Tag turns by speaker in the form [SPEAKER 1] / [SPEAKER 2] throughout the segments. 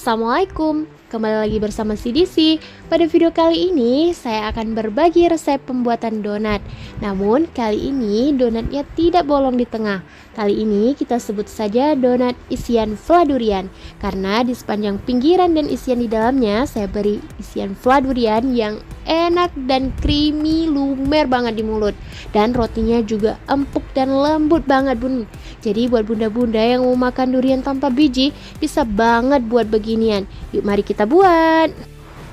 [SPEAKER 1] Assalamualaikum, kembali lagi bersama CDC. Pada video kali ini saya akan berbagi resep pembuatan donat. Namun kali ini donatnya tidak bolong di tengah. Kali ini kita sebut saja donat isian fla durian, karena di sepanjang pinggiran dan isian di dalamnya saya beri isian fla durian yang enak dan creamy, lumer banget di mulut. Dan rotinya juga empuk dan lembut banget bun. Jadi buat bunda-bunda yang mau makan durian tanpa biji, bisa banget buat beginian. Yuk mari kita buat.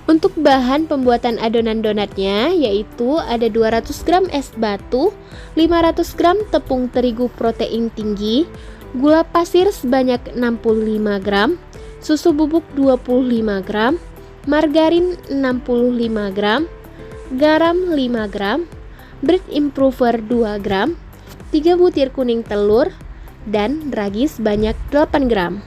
[SPEAKER 1] Untuk bahan pembuatan adonan donatnya yaitu ada 200 gram es batu, 500 gram tepung terigu protein tinggi, gula pasir sebanyak 65 gram, susu bubuk 25 gram, margarin 65 gram, garam 5 gram, bread improver 2 gram, 3 butir kuning telur, dan ragi sebanyak 8 gram.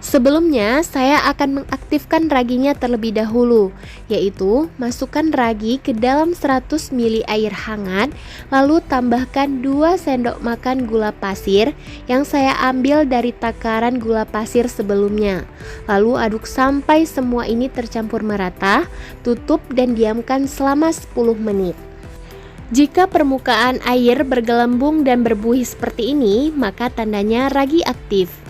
[SPEAKER 1] Sebelumnya saya akan mengaktifkan raginya terlebih dahulu, yaitu masukkan ragi ke dalam 100 ml air hangat, lalu tambahkan 2 sendok makan gula pasir yang saya ambil dari takaran gula pasir sebelumnya. Lalu aduk sampai semua ini tercampur merata, tutup dan diamkan selama 10 menit. Jika permukaan air bergelembung dan berbuih seperti ini, maka tandanya ragi aktif.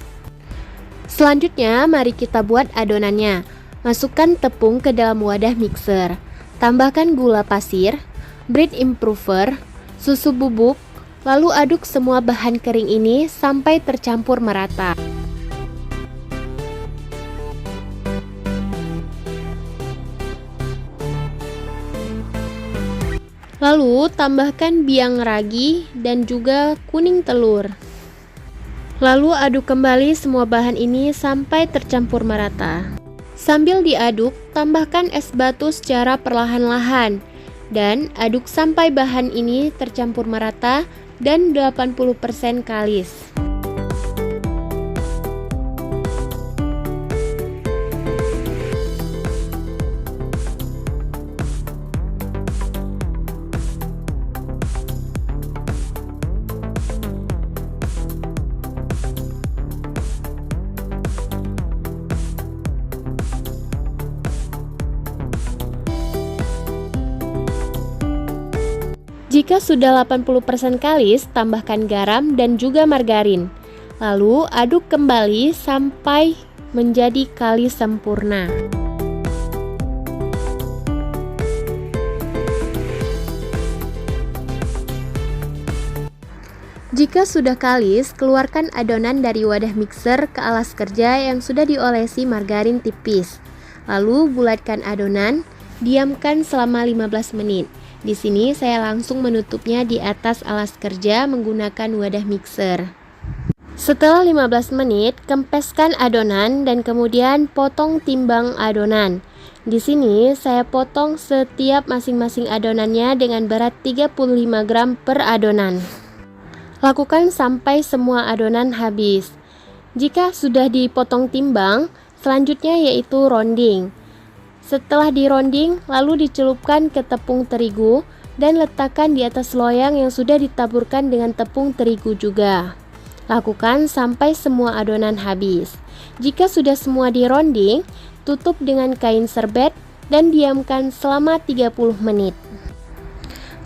[SPEAKER 1] Selanjutnya, mari kita buat adonannya. Masukkan tepung ke dalam wadah mixer. Tambahkan gula pasir, bread improver, susu bubuk, lalu aduk semua bahan kering ini sampai tercampur merata. Lalu tambahkan biang ragi dan juga kuning telur. Lalu aduk kembali semua bahan ini sampai tercampur merata. Sambil diaduk, tambahkan es batu secara perlahan-lahan dan aduk sampai bahan ini tercampur merata dan 80% kalis. Jika sudah 80% kalis, tambahkan garam dan juga margarin. Lalu aduk kembali sampai menjadi kalis sempurna. Jika sudah kalis, keluarkan adonan dari wadah mixer ke alas kerja yang sudah diolesi margarin tipis. Lalu bulatkan adonan, diamkan selama 15 menit. Di sini saya langsung menutupnya di atas alas kerja menggunakan wadah mixer. Setelah 15 menit, kempeskan adonan dan kemudian potong timbang adonan. Di sini saya potong setiap masing-masing adonannya dengan berat 35 gram per adonan. Lakukan sampai semua adonan habis. Jika sudah dipotong timbang, selanjutnya yaitu rounding. Setelah dironding, lalu dicelupkan ke tepung terigu dan letakkan di atas loyang yang sudah ditaburkan dengan tepung terigu juga. Lakukan sampai semua adonan habis. Jika sudah semua dironding, tutup dengan kain serbet dan diamkan selama 30 menit.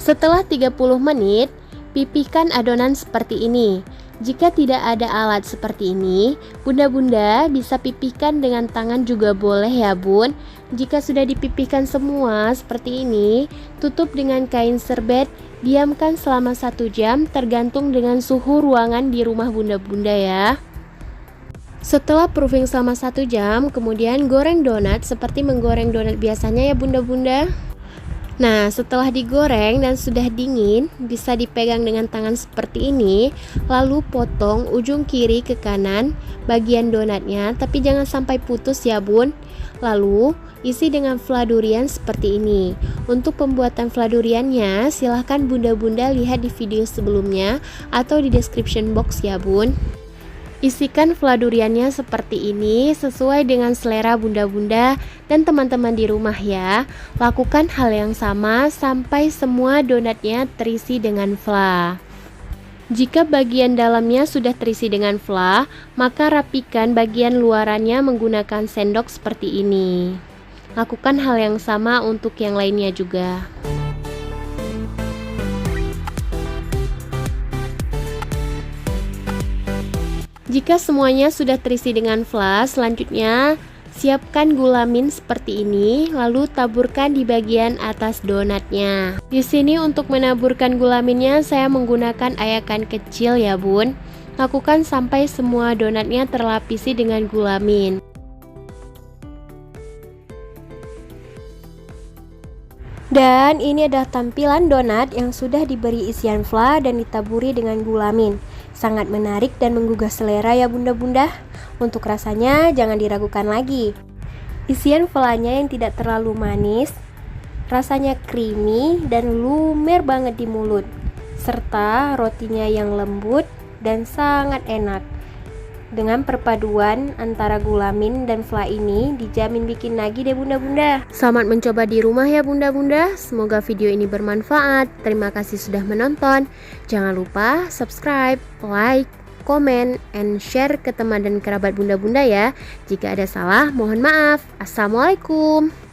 [SPEAKER 1] Setelah 30 menit, pipihkan adonan seperti ini. Jika tidak ada alat seperti ini, bunda-bunda bisa pipihkan dengan tangan juga boleh ya bun. Jika sudah dipipihkan semua seperti ini, tutup dengan kain serbet, diamkan selama 1 jam tergantung dengan suhu ruangan di rumah bunda-bunda ya. Setelah proofing selama 1 jam, kemudian goreng donat seperti menggoreng donat biasanya ya bunda-bunda. Nah, setelah digoreng dan sudah dingin, bisa dipegang dengan tangan seperti ini, lalu potong ujung kiri ke kanan bagian donatnya, tapi jangan sampai putus ya bun. Lalu isi dengan fla durian seperti ini. Untuk pembuatan fla duriannya, silahkan bunda-bunda lihat di video sebelumnya atau di description box ya bun. Isikan fla duriannya seperti ini sesuai dengan selera bunda-bunda dan teman-teman di rumah ya. Lakukan hal yang sama sampai semua donatnya terisi dengan fla. Jika bagian dalamnya sudah terisi dengan fla, maka rapikan bagian luarannya menggunakan sendok seperti ini. Lakukan hal yang sama untuk yang lainnya juga. Jika semuanya sudah terisi dengan fla, selanjutnya siapkan gulamin seperti ini, lalu taburkan di bagian atas donatnya. Di sini untuk menaburkan gulaminnya saya menggunakan ayakan kecil ya bun. Lakukan sampai semua donatnya terlapisi dengan gulamin. Dan ini adalah tampilan donat yang sudah diberi isian fla dan ditaburi dengan gulamin. Sangat menarik dan menggugah selera ya bunda-bunda. Untuk rasanya jangan diragukan lagi. Isian flanya yang tidak terlalu manis, rasanya creamy dan lumer banget di mulut, serta rotinya yang lembut dan sangat enak. Dengan perpaduan antara gulamin dan fla ini dijamin bikin nagih deh bunda-bunda. Selamat mencoba di rumah ya bunda-bunda. Semoga video ini bermanfaat. Terima kasih sudah menonton. Jangan lupa subscribe, like, komen, and share ke teman dan kerabat bunda-bunda ya. Jika ada salah, mohon maaf. Assalamualaikum.